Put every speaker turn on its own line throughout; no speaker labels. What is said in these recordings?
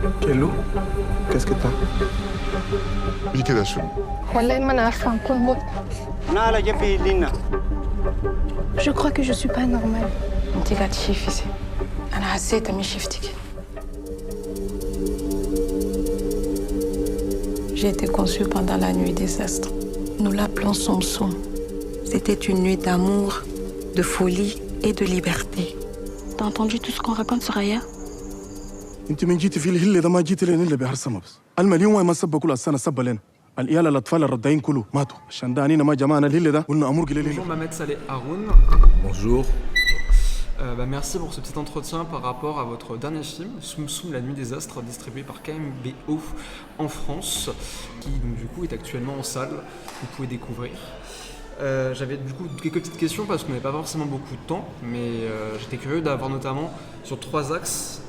Kello, qu'est-ce que t'as?
ليه كده يا شنو؟
والله ما انا عارفه نكون مت.
انا على جنبي لينا.
Je crois que je suis pas normale.
انت قاعد تشوفي انا حسيت من شفتك. J'ai été conçue pendant la nuit des astres. Nous l'appelons Samson. C'était une nuit d'amour, de folie et de liberté. T'as entendu tout ce qu'on raconte sur Aya?
انت من جيتي في الهله ده ما جيتي لين اللي بحر سما بس المليون ما سبوا كل السنه سبا لنا العيال الاطفال الرداين كله ماتوا عشان ده انينا ما جمعنا الهله ده قلنا امور قليله.
Bonjour Mohamed Saleh Haroun.
Bonjour.
Merci pour ce petit entretien par rapport à votre dernier film, Soum Soum, La Nuit des Astres, distribué par KMBO en France, qui donc, du coup est actuellement en salle, vous pouvez découvrir. J'avais du coup quelques petites questions parce qu'on n'avait pas forcément beaucoup de temps, mais j'étais curieux d'avoir notamment sur 3 axes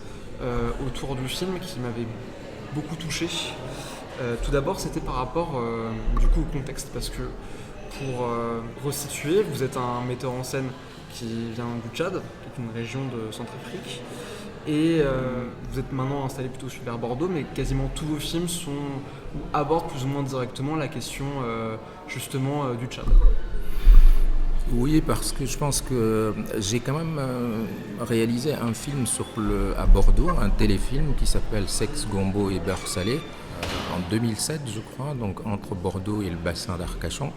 autour du film qui m'avaient beaucoup touché. Tout d'abord, c'était par rapport du coup au contexte, parce que pour resituer, vous êtes un metteur en scène qui vient du Tchad, qui est une région de Centrafrique, et vous êtes maintenant installé plutôt vers Bordeaux, mais quasiment tous vos films abordent plus ou moins directement la question justement du Tchad.
Oui, parce que je pense que j'ai quand même réalisé un film à Bordeaux, un téléfilm qui s'appelle Sexe, Gombo et Beurre Salé, en 2007 je crois, donc entre Bordeaux et le bassin d'Arcachon.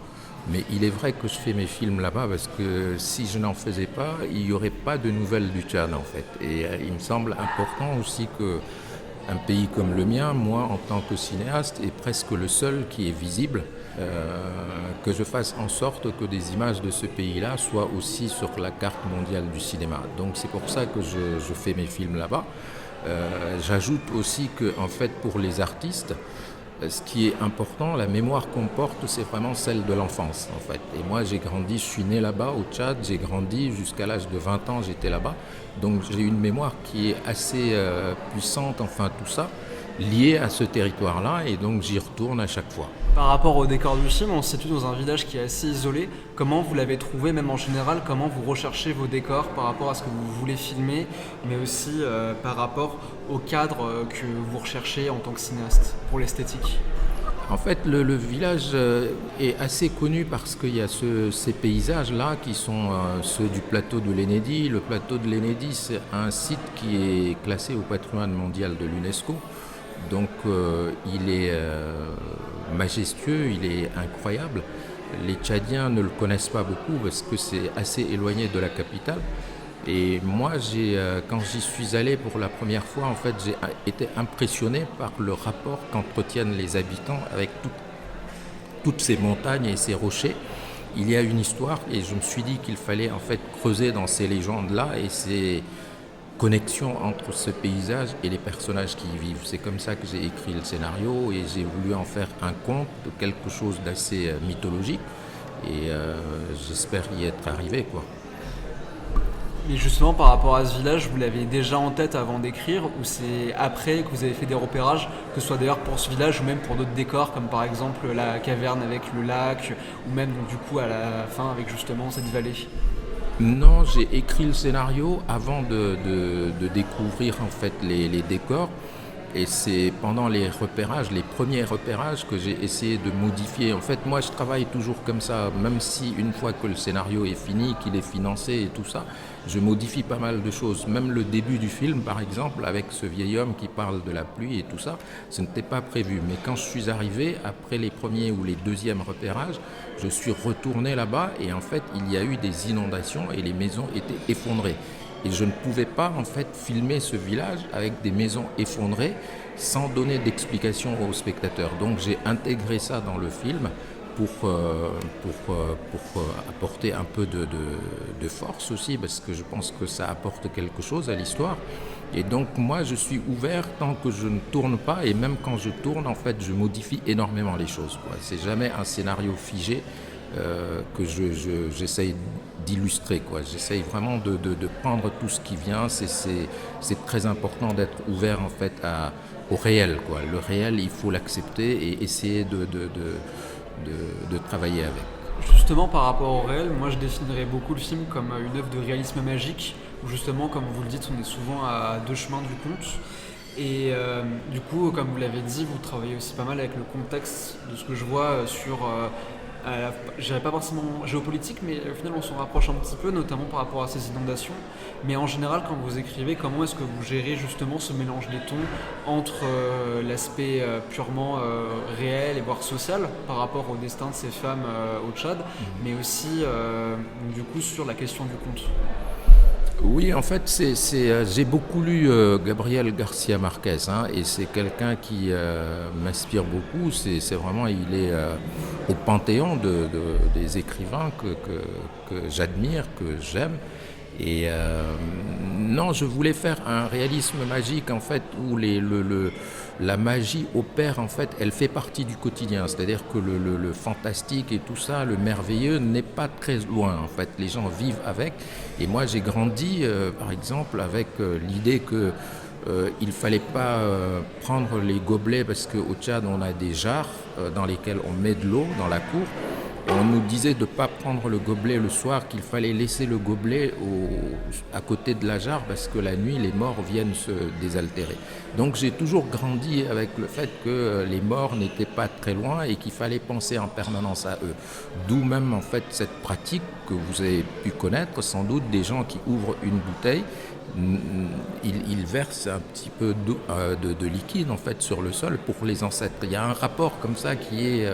Mais il est vrai que je fais mes films là-bas parce que si je n'en faisais pas, il n'y aurait pas de nouvelles du Tchad en fait. Et il me semble important aussi qu'un pays comme le mien, moi en tant que cinéaste, est presque le seul qui est visible, que je fasse en sorte que des images de ce pays-là soient aussi sur la carte mondiale du cinéma. Donc c'est pour ça que je fais mes films là-bas. J'ajoute aussi que en fait pour les artistes, ce qui est important, la mémoire qu'on porte, c'est vraiment celle de l'enfance en fait. Et moi j'ai grandi, je suis né là-bas au Tchad, j'ai grandi jusqu'à l'âge de 20 ans, j'étais là-bas. Donc j'ai une mémoire qui est assez puissante, enfin tout ça, liée à ce territoire-là, et donc j'y retourne à chaque fois.
Par rapport au décor du film, on se situe dans un village qui est assez isolé. Comment vous l'avez trouvé, même en général, comment vous recherchez vos décors par rapport à ce que vous voulez filmer, mais aussi par rapport au cadre que vous recherchez en tant que cinéaste, pour l'esthétique?
En fait, le village est assez connu parce qu'il y a ces paysages-là qui sont ceux du plateau de l'Enedi. Le plateau de l'Enedi, c'est un site qui est classé au patrimoine mondial de l'UNESCO. Donc il est majestueux, il est incroyable. Les Tchadiens ne le connaissent pas beaucoup parce que c'est assez éloigné de la capitale. Et moi, quand j'y suis allé pour la première fois, en fait, j'ai été impressionné par le rapport qu'entretiennent les habitants avec toutes ces montagnes et ces rochers. Il y a une histoire et je me suis dit qu'il fallait en fait creuser dans ces légendes-là et ces connexion entre ce paysage et les personnages qui y vivent. C'est comme ça que j'ai écrit le scénario et j'ai voulu en faire un conte, quelque chose d'assez mythologique, et j'espère y être arrivé, quoi.
Mais justement, par rapport à ce village, vous l'avez déjà en tête avant d'écrire, ou c'est après que vous avez fait des repérages, que ce soit d'ailleurs pour ce village ou même pour d'autres décors, comme par exemple la caverne avec le lac, ou même donc, du coup à la fin avec justement cette vallée?
Non, j'ai écrit le scénario avant de découvrir en fait les décors, et c'est pendant les repérages, les premiers repérages, que j'ai essayé de modifier. En fait, moi je travaille toujours comme ça, même si une fois que le scénario est fini, qu'il est financé et tout ça, je modifie pas mal de choses. Même le début du film, par exemple, avec ce vieil homme qui parle de la pluie et tout ça, ce n'était pas prévu. Mais quand je suis arrivé, après les premiers ou les deuxièmes repérages, je suis retourné là-bas et en fait, il y a eu des inondations et les maisons étaient effondrées. Et je ne pouvais pas en fait filmer ce village avec des maisons effondrées sans donner d'explication aux spectateurs. Donc j'ai intégré ça dans le film pour apporter un peu de force aussi, parce que je pense que ça apporte quelque chose à l'histoire. Et donc moi je suis ouvert tant que je ne tourne pas, et même quand je tourne en fait je modifie énormément les choses, quoi. C'est jamais un scénario figé que j'essaye d'illustrer, quoi. J'essaye vraiment de prendre tout ce qui vient. C'est très important d'être ouvert en fait au réel, quoi. Le réel, il faut l'accepter et essayer de travailler avec.
Justement, par rapport au réel, moi je définirais beaucoup le film comme une œuvre de réalisme magique, où justement, comme vous le dites, on est souvent à deux chemins du compte. Et du coup, comme vous l'avez dit, vous travaillez aussi pas mal avec le contexte de ce que je vois sur, je dirais pas forcément géopolitique, mais au final on s'en rapproche un petit peu, notamment par rapport à ces inondations. Mais en général, quand vous écrivez, comment est-ce que vous gérez justement ce mélange des tons entre l'aspect purement réel et voire social par rapport au destin de ces femmes au Tchad, mais aussi du coup sur la question du conte?
Oui, en fait, j'ai beaucoup lu Gabriel Garcia Marquez, hein, et c'est quelqu'un qui m'inspire beaucoup. C'est vraiment, il est au panthéon des écrivains que j'admire, que j'aime. Et non, je voulais faire un réalisme magique, en fait, où la magie opère, en fait, elle fait partie du quotidien. C'est-à-dire que le fantastique et tout ça, le merveilleux n'est pas très loin, en fait. Les gens vivent avec. Et moi, j'ai grandi, par exemple, avec l'idée que il fallait pas prendre les gobelets, parce qu'au Tchad, on a des jarres dans lesquelles on met de l'eau dans la cour. On nous disait de ne pas prendre le gobelet le soir, qu'il fallait laisser le gobelet à côté de la jarre parce que la nuit, les morts viennent se désaltérer. Donc j'ai toujours grandi avec le fait que les morts n'étaient pas très loin et qu'il fallait penser en permanence à eux. D'où même en fait cette pratique que vous avez pu connaître, sans doute des gens qui ouvrent une bouteille, ils versent un petit peu de liquide en fait sur le sol pour les ancêtres. Il y a un rapport comme ça qui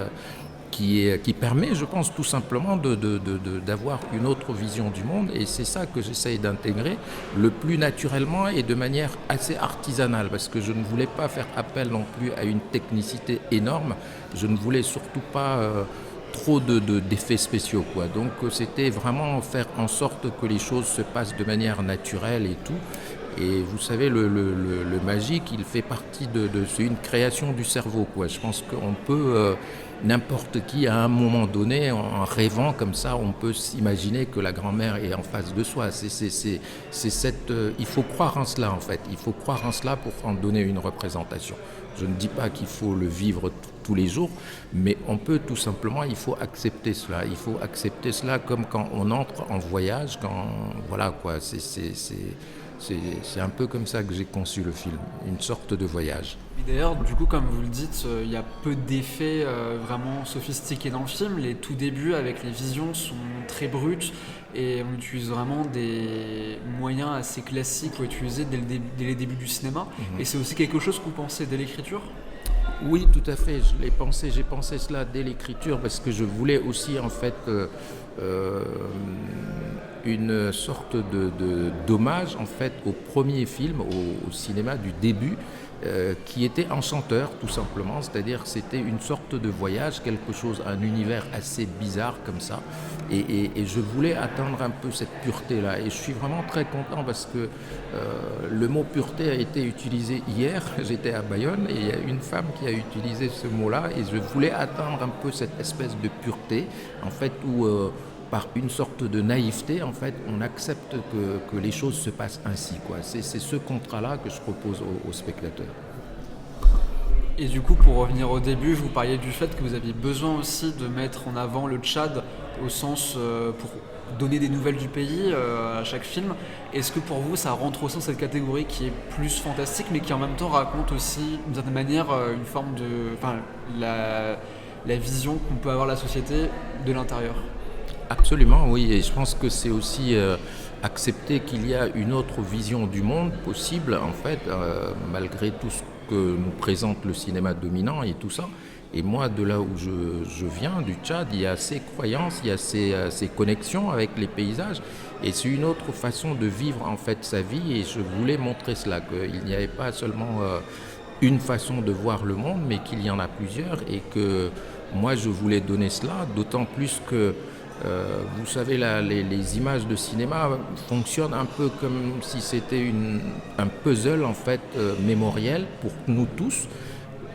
permet, je pense, tout simplement d'avoir une autre vision du monde. Et c'est ça que j'essaye d'intégrer le plus naturellement et de manière assez artisanale, parce que je ne voulais pas faire appel non plus à une technicité énorme. Je ne voulais surtout pas trop d'effets spéciaux, quoi. Donc c'était vraiment faire en sorte que les choses se passent de manière naturelle et tout. Et vous savez, le magique, il fait partie c'est une création du cerveau, quoi. Je pense qu'on peut, n'importe qui, à un moment donné, en rêvant comme ça, on peut s'imaginer que la grand-mère est en face de soi. Il faut croire en cela, en fait. Il faut croire en cela pour en donner une représentation. Je ne dis pas qu'il faut le vivre tous les jours, mais on peut tout simplement, il faut accepter cela. Il faut accepter cela comme quand on entre en voyage, voilà, quoi. C'est un peu comme ça que j'ai conçu le film, une sorte de voyage.
Et d'ailleurs, du coup, comme vous le dites, il y a peu d'effets vraiment sophistiqués dans le film. Les tout débuts avec les visions sont très bruts et on utilise vraiment des moyens assez classiques qu'on utilisait dès les débuts du cinéma. Et c'est aussi quelque chose que vous pensez dès l'écriture ?
Oui, tout à fait. J'ai pensé cela dès l'écriture parce que je voulais aussi, en fait, une sorte d'hommage en fait au premier film au cinéma du début qui était enchanteur tout simplement, c'est-à-dire que c'était une sorte de voyage, quelque chose, un univers assez bizarre comme ça, et je voulais atteindre un peu cette pureté là, et je suis vraiment très content parce que le mot pureté a été utilisé hier. J'étais à Bayonne et il y a une femme qui a utilisé ce mot là, et je voulais atteindre un peu cette espèce de pureté en fait où par une sorte de naïveté, en fait, on accepte que les choses se passent ainsi, quoi. C'est ce contrat-là que je propose aux spectateurs.
Et du coup, pour revenir au début, vous parliez du fait que vous aviez besoin aussi de mettre en avant le Tchad au sens pour donner des nouvelles du pays à chaque film. Est-ce que pour vous, ça rentre aussi dans cette catégorie qui est plus fantastique, mais qui en même temps raconte aussi, d'une certaine manière, une forme de... Enfin, la vision qu'on peut avoir de la société de l'intérieur ?
Absolument, oui, et je pense que c'est aussi accepter qu'il y a une autre vision du monde possible, en fait, malgré tout ce que nous présente le cinéma dominant et tout ça. Et moi, de là où je viens, du Tchad, il y a ces croyances, il y a ces connexions avec les paysages, et c'est une autre façon de vivre, en fait, sa vie, et je voulais montrer cela, qu'il n'y avait pas seulement une façon de voir le monde, mais qu'il y en a plusieurs, et que moi, je voulais donner cela, d'autant plus que vous savez, les images de cinéma fonctionnent un peu comme si c'était un puzzle en fait mémoriel pour nous tous.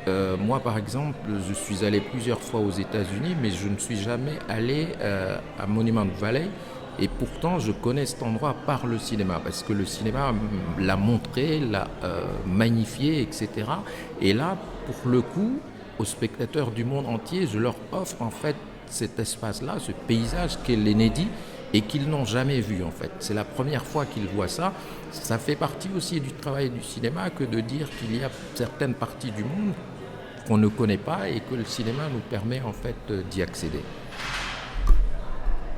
Moi, par exemple, je suis allé plusieurs fois aux États-Unis, mais je ne suis jamais allé à Monument Valley. Et pourtant, je connais cet endroit par le cinéma, parce que le cinéma l'a montré, l'a magnifié, etc. Et là, pour le coup, aux spectateurs du monde entier, je leur offre en fait cet espace-là, ce paysage qu'est l'Enedi, et qu'ils n'ont jamais vu en fait. C'est la première fois qu'ils voient ça. Ça fait partie aussi du travail du cinéma que de dire qu'il y a certaines parties du monde qu'on ne connaît pas et que le cinéma nous permet en fait d'y accéder.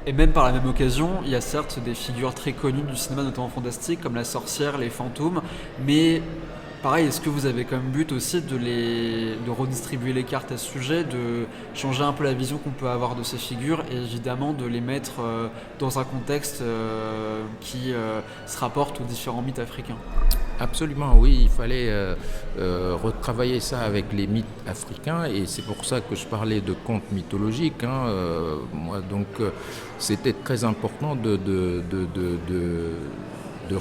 Et même par la même occasion, il y a certes des figures très connues du cinéma, notamment fantastique, comme la sorcière, les fantômes, mais pareil, est-ce que vous avez comme but aussi de redistribuer les cartes à ce sujet, de changer un peu la vision qu'on peut avoir de ces figures et évidemment de les mettre dans un contexte qui se rapporte aux différents mythes africains?
Absolument, oui, il fallait retravailler ça avec les mythes africains et c'est pour ça que je parlais de contes mythologiques. Moi, donc, c'était très important de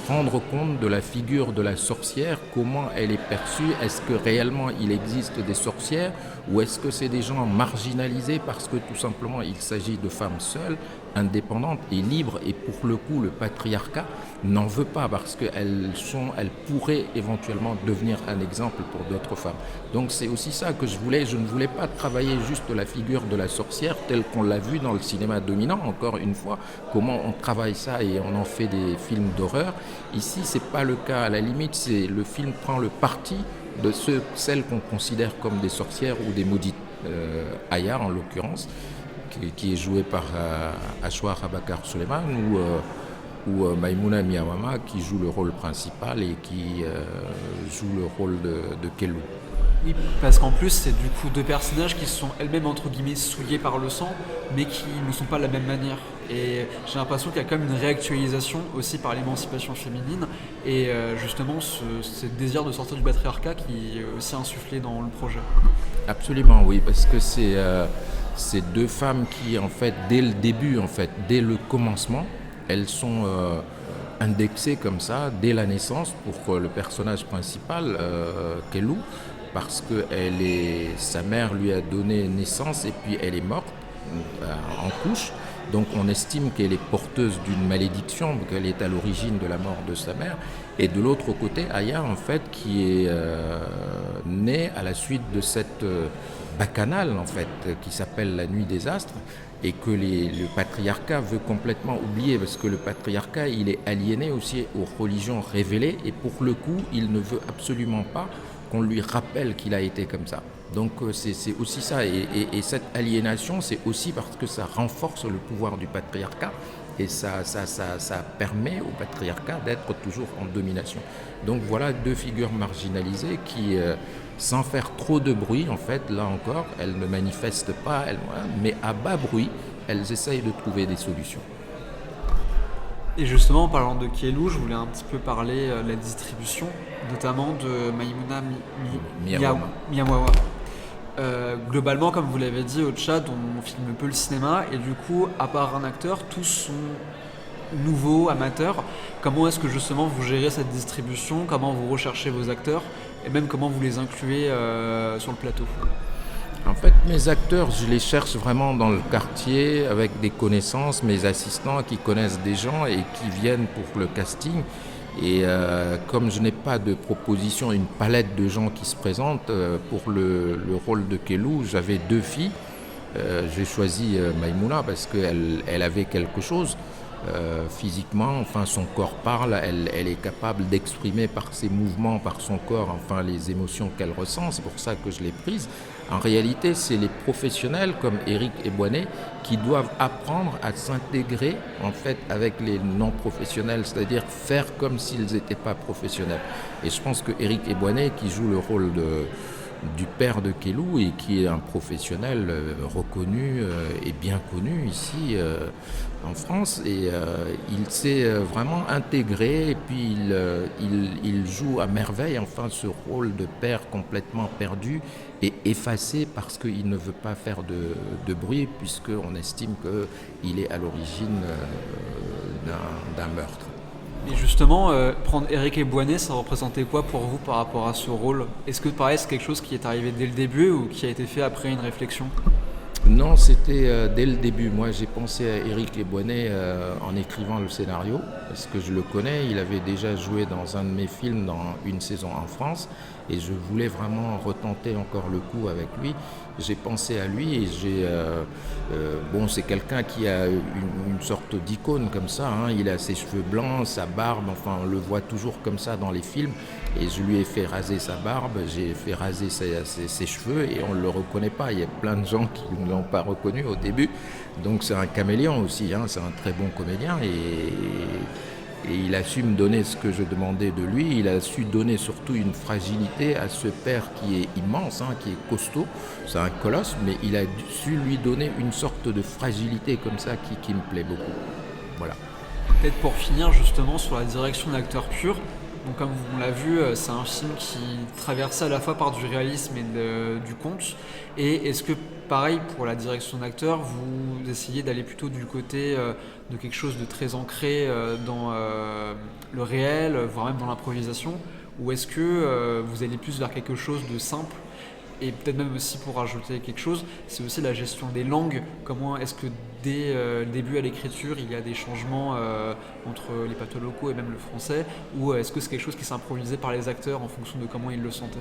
rendre compte de la figure de la sorcière, comment elle est perçue, est-ce que réellement il existe des sorcières ou est-ce que c'est des gens marginalisés parce que tout simplement il s'agit de femmes seules, indépendantes et libres et pour le coup le patriarcat n'en veut pas parce qu'elles pourraient éventuellement devenir un exemple pour d'autres femmes. Donc c'est aussi ça que je ne voulais pas travailler juste la figure de la sorcière telle qu'on l'a vu dans le cinéma dominant, encore une fois, comment on travaille ça et on en fait des films d'horreur. Ici c'est pas le cas, à la limite le film prend le parti de celles qu'on considère comme des sorcières ou des maudites. Aya en l'occurrence, qui est jouée par Ashwar Abakar Suleiman ou Maïmouna Miyawama qui joue le rôle principal et qui joue le rôle de Kelou.
Oui, parce qu'en plus, c'est du coup deux personnages qui sont elles-mêmes entre guillemets souillés par le sang, mais qui ne sont pas de la même manière. Et j'ai l'impression qu'il y a quand même une réactualisation aussi par l'émancipation féminine et justement ce désir de sortir du patriarcat qui est aussi insufflé dans le projet.
Absolument, oui, parce que c'est deux femmes qui, en fait, dès le début, en fait, dès le commencement, elles sont indexées comme ça, dès la naissance, pour le personnage principal, Kelou, parce que sa mère lui a donné naissance et puis elle est morte en couche. Donc on estime qu'elle est porteuse d'une malédiction, qu'elle est à l'origine de la mort de sa mère. Et de l'autre côté, Aya, en fait, qui est née à la suite de cette bacchanale, en fait, qui s'appelle la Nuit des Astres, et que le patriarcat veut complètement oublier, parce que le patriarcat, il est aliéné aussi aux religions révélées, et pour le coup, il ne veut absolument pas qu'on lui rappelle qu'il a été comme ça. Donc c'est aussi ça, et cette aliénation, c'est aussi parce que ça renforce le pouvoir du patriarcat, et ça permet au patriarcat d'être toujours en domination. Donc voilà deux figures marginalisées qui, sans faire trop de bruit, en fait, là encore, elles ne manifestent pas, mais à bas bruit, elles essayent de trouver des solutions.
Et justement, en parlant de Kelou, je voulais un petit peu parler de la distribution, notamment de Maïmouna Miyawama. Globalement, comme vous l'avez dit, au Tchad, on filme peu le cinéma et du coup, à part un acteur, tous sont nouveaux, amateurs. Comment est-ce que justement vous gérez cette distribution? Comment vous recherchez vos acteurs? Et même comment vous les incluez sur le plateau?
En fait, mes acteurs, je les cherche vraiment dans le quartier avec des connaissances, mes assistants qui connaissent des gens et qui viennent pour le casting. Et comme je n'ai pas de proposition, une palette de gens qui se présentent, pour le rôle de Kelou, j'avais deux filles. J'ai choisi Maïmouna parce qu'elle avait quelque chose. Physiquement, enfin son corps parle, elle est capable d'exprimer par ses mouvements, par son corps, enfin les émotions qu'elle ressent, c'est pour ça que je l'ai prise. En réalité, c'est les professionnels comme Éric Ebouané qui doivent apprendre à s'intégrer en fait avec les non-professionnels, c'est-à-dire faire comme s'ils n'étaient pas professionnels. Et je pense que Éric Ebouané, qui joue le rôle du père de Kelou et qui est un professionnel reconnu et bien connu ici en France, et il s'est vraiment intégré et puis il joue à merveille enfin ce rôle de père complètement perdu et effacé parce qu'il ne veut pas faire de bruit puisqu'on estime qu'il est à l'origine d'un meurtre.
Et justement, prendre Éric Ebouané, ça représentait quoi pour vous par rapport à ce rôle? Est-ce que pareil, c'est quelque chose qui est arrivé dès le début ou qui a été fait après une réflexion?
Non, c'était dès le début. Moi, j'ai pensé à Éric Ebouané en écrivant le scénario, parce que je le connais. Il avait déjà joué dans un de mes films dans une saison en France, et je voulais vraiment retenter encore le coup avec lui. j'ai pensé à lui et bon, c'est quelqu'un qui a une sorte d'icône comme ça, hein. Il a ses cheveux blancs, sa barbe, enfin on le voit toujours comme ça dans les films. Et je lui ai fait raser sa barbe, j'ai fait raser ses cheveux et on ne le reconnaît pas. Il y a plein de gens qui ne l'ont pas reconnu au début. Donc c'est un caméléon aussi, hein. C'est un très bon comédien et il a su me donner ce que je demandais de lui. Il a su donner surtout une fragilité à ce père qui est immense, hein, qui est costaud. C'est un colosse, mais il a su lui donner une sorte de fragilité comme ça qui me plaît beaucoup. Voilà.
Peut-être pour finir justement sur la direction d'acteur pur. Donc comme on l'a vu, c'est un film qui traversait à la fois par du réalisme et du conte. Et est-ce que pareil pour la direction d'acteur, vous essayez d'aller plutôt du côté de quelque chose de très ancré dans le réel, voire même dans l'improvisation, ou est-ce que vous allez plus vers quelque chose de simple? Et peut-être même aussi pour rajouter quelque chose, c'est aussi la gestion des langues. Comment est-ce que dès le début à l'écriture, il y a des changements entre les pathos locaux et même le français, ou est-ce que c'est quelque chose qui s'est improvisé par les acteurs en fonction de comment ils le sentaient?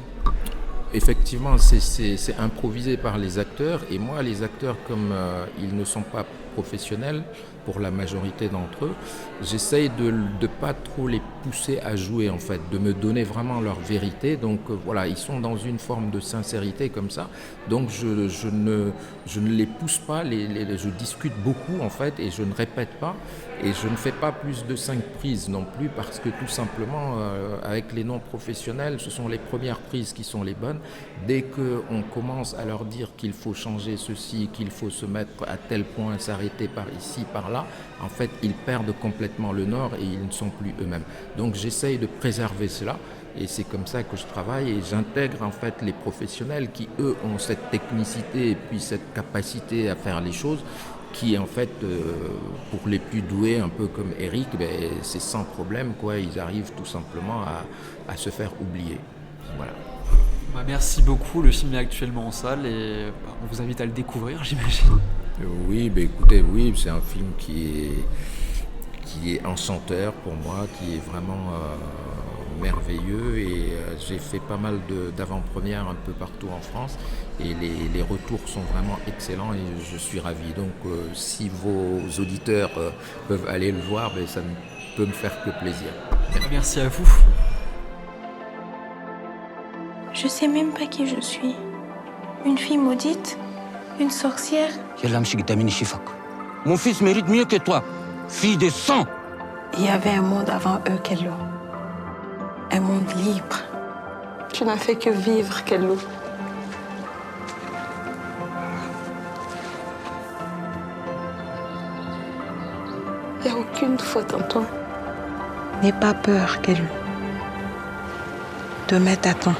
Effectivement, c'est improvisé par les acteurs. Et moi, les acteurs, comme ils ne sont pas professionnels, pour la majorité d'entre eux, j'essaye de ne pas trop les pousser à jouer, en fait, de me donner vraiment leur vérité. Donc voilà, ils sont dans une forme de sincérité comme ça. Donc je ne les pousse pas, je discute beaucoup, en fait, et je ne répète pas. Et je ne fais pas plus de 5 prises non plus parce que tout simplement, avec les non-professionnels, ce sont les premières prises qui sont les bonnes. Dès qu'on commence à leur dire qu'il faut changer ceci, qu'il faut se mettre à tel point, s'arrêter par ici, par là, en fait, ils perdent complètement le nord et ils ne sont plus eux-mêmes. Donc j'essaye de préserver cela. Et c'est comme ça que je travaille et j'intègre en fait les professionnels qui, eux, ont cette technicité et puis cette capacité à faire les choses qui, en fait, pour les plus doués, un peu comme Eric, c'est sans problème, quoi. Ils arrivent tout simplement à se faire oublier. Voilà.
Merci beaucoup. Le film est actuellement en salle et on vous invite à le découvrir, j'imagine.
Oui, écoutez, oui, c'est un film qui est enchanteur pour moi, qui est vraiment merveilleux et j'ai fait pas mal d'avant-premières un peu partout en France et les retours sont vraiment excellents et je suis ravi. Donc si vos auditeurs peuvent aller le voir, ça ne peut me faire que plaisir.
Merci à vous.
Je sais même pas qui je suis. Une fille maudite? Une sorcière?
Mon fils mérite mieux que toi, fille de sang.
Il y avait un monde avant eux, Kello. Un monde libre. Tu n'as fait que vivre, Kello. Il n'y a aucune faute en toi. N'aie pas peur, Kello. Demain t'attend.